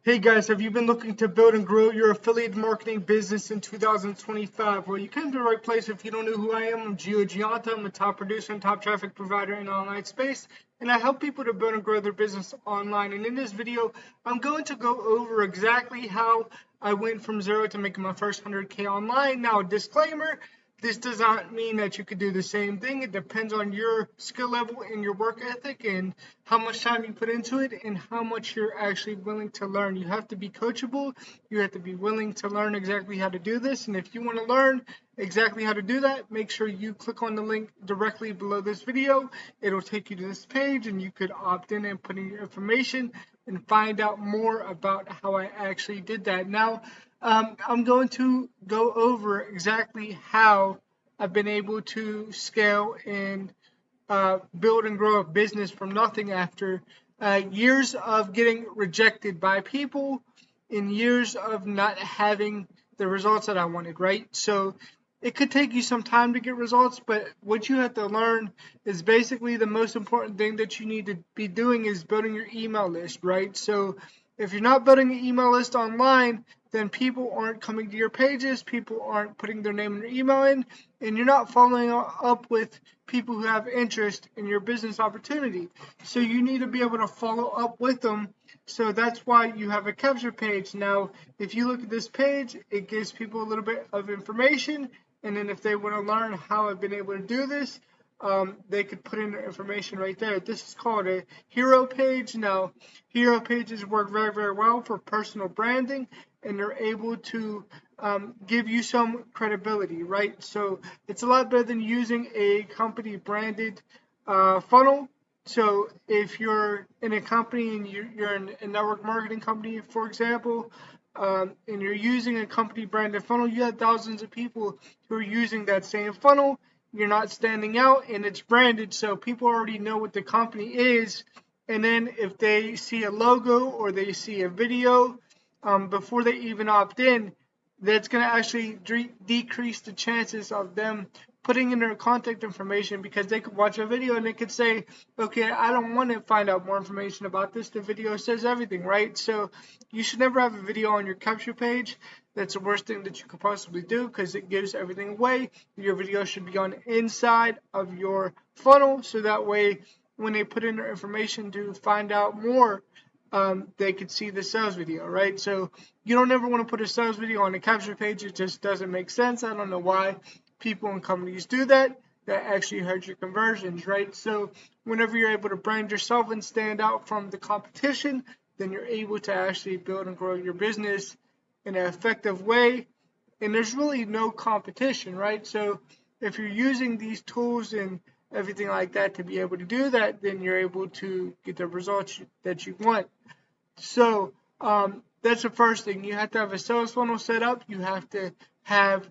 Hey guys, have you been looking to build and grow your affiliate marketing business in 2025? Well, you came to the right place. If you don't know who I am, I'm Gio Gianta. I'm a top producer and top traffic provider in the online space, and I help people to build and grow their business online. And in this video, I'm going to go over exactly how I went from zero to making my first 100K online. Now, disclaimer, this does not mean that you could do the same thing. It depends on your skill level and your work ethic and how much time you put into it and how much you're actually willing to learn. You have to be coachable. You have to be willing to learn exactly how to do this. And if you want to learn exactly how to do that, make sure you click on the link directly below this video. It'll take you to this page and you could opt in and put in your information and find out more about how I actually did that. Now, I'm going to go over exactly how I've been able to scale and build and grow a business from nothing after years of getting rejected by people and years of not having the results that I wanted, right? So it could take you some time to get results, but what you have to learn is basically the most important thing that you need to be doing is building your email list, right? So if you're not building an email list online, then people aren't coming to your pages, people aren't putting their name and their email in, and you're not following up with people who have interest in your business opportunity. So you need to be able to follow up with them. So that's why you have a capture page. Now, if you look at this page, it gives people a little bit of information, and then if they want to learn how I've been able to do this, they could put in their information right there. This is called a hero page. Now, hero pages work very, very well for personal branding, and they're able to give you some credibility, right? So it's a lot better than using a company branded funnel. So if you're in a company and you're in a network marketing company, for example, and you're using a company branded funnel, you have thousands of people who are using that same funnel. You're not standing out, and it's branded, so people already know what the company is. And then if they see a logo or they see a video before they even opt in, that's going to actually decrease the chances of them putting in their contact information, because they could watch a video and they could say, okay, I don't want to find out more information about this. The video says everything, right? So you should never have a video on your capture page. That's the worst thing that you could possibly do, because it gives everything away. Your video should be on the inside of your funnel, so that way when they put in their information to find out more, they could see the sales video, right? So you don't ever want to put a sales video on a capture page. It just doesn't make sense. I don't know why people and companies do that. That actually hurts your conversions, right? So whenever you're able to brand yourself and stand out from the competition, then you're able to actually build and grow your business in an effective way. And there's really no competition, right? So if you're using these tools and everything like that to be able to do that, then you're able to get the results that you want. So that's the first thing. You have to have a sales funnel set up. You have to have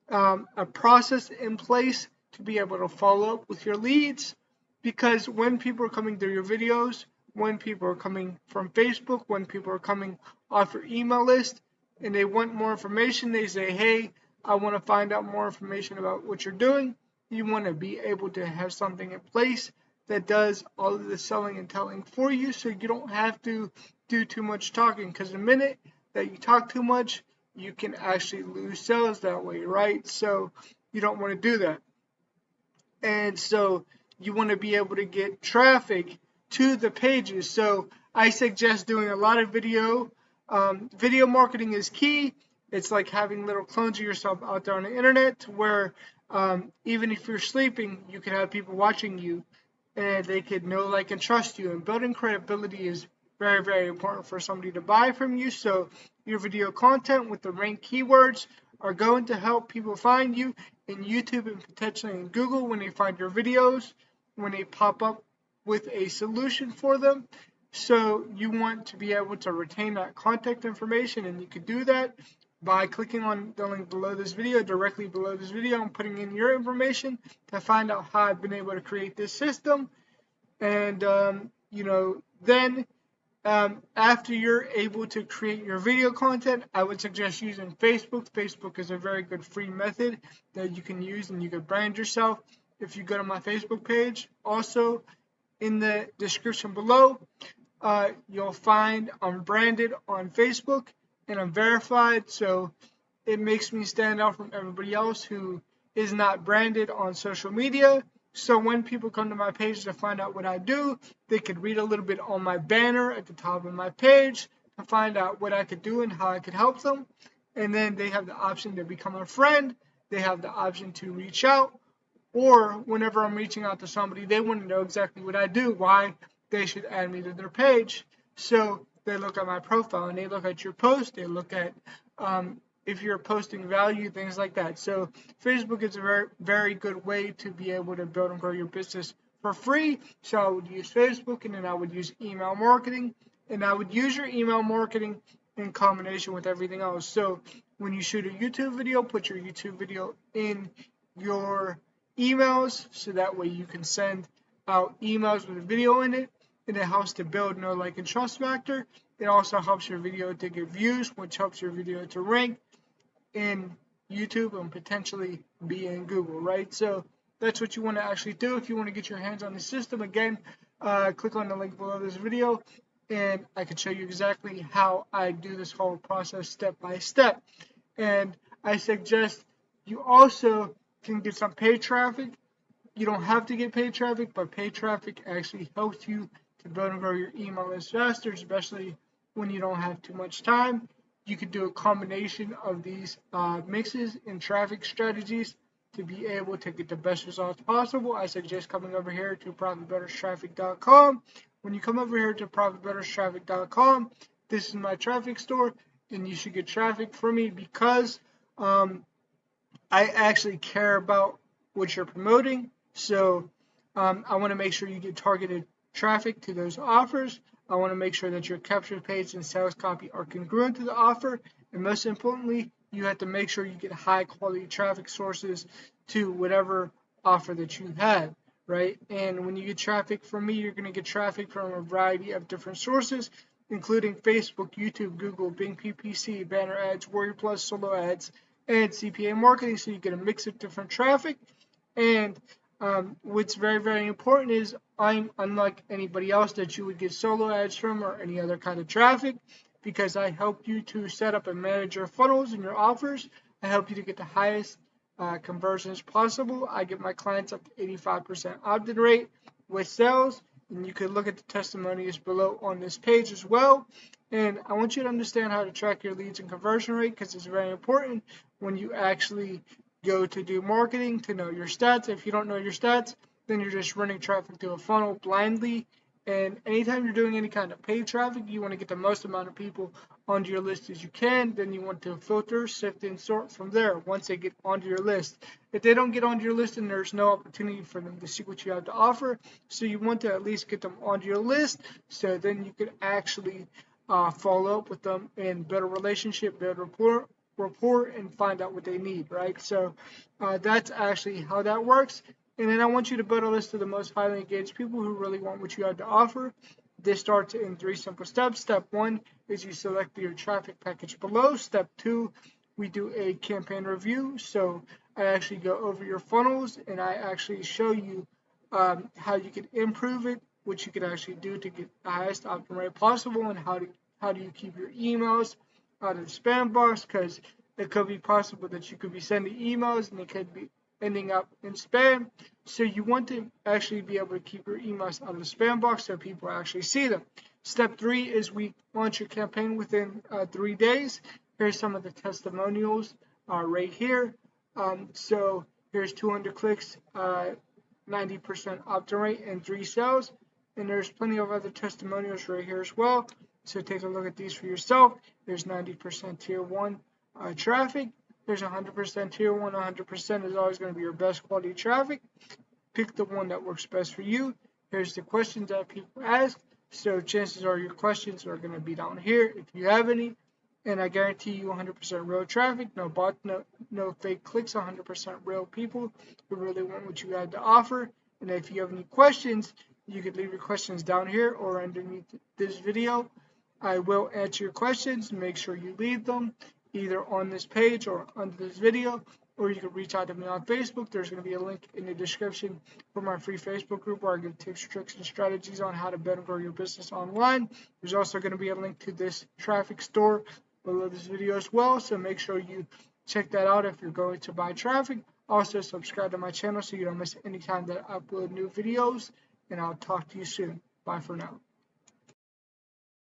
a process in place to be able to follow up with your leads, because when people are coming through your videos, when people are coming from Facebook, when people are coming off your email list and they want more information, they say, hey, I want to find out more information about what you're doing. You want to be able to have something in place that does all of the selling and telling for you, so you don't have to do too much talking, because the minute that you talk too much, you can actually lose sales that way, right? So you don't want to do that. And so you want to be able to get traffic to the pages. So I suggest doing a lot of video. Video marketing is key. It's like having little clones of yourself out there on the internet, where even if you're sleeping, you can have people watching you and they could know, like, and trust you. And building credibility is very, very important for somebody to buy from you. So your video content with the ranked keywords are going to help people find you in YouTube and potentially in Google when they find your videos, when they pop up with a solution for them. So you want to be able to retain that contact information, and you can do that by clicking on the link below this video, directly below this video, and putting in your information to find out how I've been able to create this system. And then after you're able to create your video content, I would suggest using Facebook. Facebook is a very good free method that you can use, and you can brand yourself if you go to my Facebook page. Also, in the description below, you'll find I'm branded on Facebook and I'm verified, so it makes me stand out from everybody else who is not branded on social media. So when people come to my page to find out what I do, they could read a little bit on my banner at the top of my page to find out what I could do and how I could help them. And then they have the option to become a friend. They have the option to reach out. Or whenever I'm reaching out to somebody, they want to know exactly what I do, why they should add me to their page. So they look at my profile and they look at your post. They look at if you're posting value, things like that. So Facebook is a very, very good way to be able to build and grow your business for free. So I would use Facebook, and then I would use email marketing, and I would use your email marketing in combination with everything else. So when you shoot a YouTube video, put your YouTube video in your emails, so that way you can send out emails with a video in it, and it helps to build know, like, and trust factor. It also helps your video to get views, which helps your video to rank in YouTube and potentially be in Google, right? So that's what you want to actually do if you want to get your hands on the system. Again, click on the link below this video and I can show you exactly how I do this whole process step by step. And I suggest you also can get some paid traffic. You don't have to get paid traffic, but paid traffic actually helps you to build and grow your email list faster, especially when you don't have too much time. You could do a combination of these mixes and traffic strategies to be able to get the best results possible. I suggest coming over here to ProfitBettersTraffic.com. When you come over here to ProfitBettersTraffic.com, this is my traffic store, and you should get traffic from me because I actually care about what you're promoting. So I want to make sure you get targeted traffic to those offers. I want to make sure that your capture page and sales copy are congruent to the offer. And most importantly, you have to make sure you get high quality traffic sources to whatever offer that you have, right? And when you get traffic from me, you're going to get traffic from a variety of different sources, including Facebook, YouTube, Google, Bing PPC, banner ads, Warrior Plus, solo ads, and CPA marketing. So you get a mix of different traffic. And what's very, very important is I'm unlike anybody else that you would get solo ads from or any other kind of traffic, because I help you to set up and manage your funnels and your offers. I help you to get the highest conversions possible. I get my clients up to 85% opt-in rate with sales, and you can look at the testimonials below on this page as well. And I want you to understand how to track your leads and conversion rate, because it's very important when you actually go to do marketing to know your stats. If you don't know your stats, then you're just running traffic through a funnel blindly. And anytime you're doing any kind of paid traffic, you want to get the most amount of people onto your list as you can. Then you want to filter, sift, and sort from there once they get onto your list. If they don't get onto your list, then there's no opportunity for them to see what you have to offer. So you want to at least get them onto your list, so then you can actually follow up with them and build a relationship, build rapport, and find out what they need, right? So that's actually how that works. And then I want you to build a list of the most highly engaged people who really want what you have to offer. This starts in 3 simple steps. Step 1 is you select your traffic package below. Step 2, we do a campaign review. So I actually go over your funnels and I actually show you how you can improve it, what you can actually do to get the highest opt-in rate possible, and how do you keep your emails out of the spam box, because it could be possible that you could be sending emails and they could be ending up in spam. So you want to actually be able to keep your emails out of the spam box so people actually see them. Step 3 is we launch your campaign within 3 days. Here's some of the testimonials right here. So here's 200 clicks, 90% opt-in rate, and 3 sales. And there's plenty of other testimonials right here as well. So take a look at these for yourself. There's 90% tier 1 traffic. There's 100% tier 1. 100% is always going to be your best quality traffic. Pick the one that works best for you. Here's the questions that people ask. So chances are your questions are going to be down here if you have any. And I guarantee you 100% real traffic, no bots, no fake clicks, 100% real people who really want what you have to offer. And if you have any questions, you can leave your questions down here or underneath this video. I will answer your questions. Make sure you leave them either on this page or under this video. or you can reach out to me on Facebook. There's going to be a link in the description for my free Facebook group where I give tips, tricks, and strategies on how to better grow your business online. There's also going to be a link to this traffic store below this video as well, so make sure you check that out if you're going to buy traffic. Also, subscribe to my channel so you don't miss any time that I upload new videos, and I'll talk to you soon. Bye for now.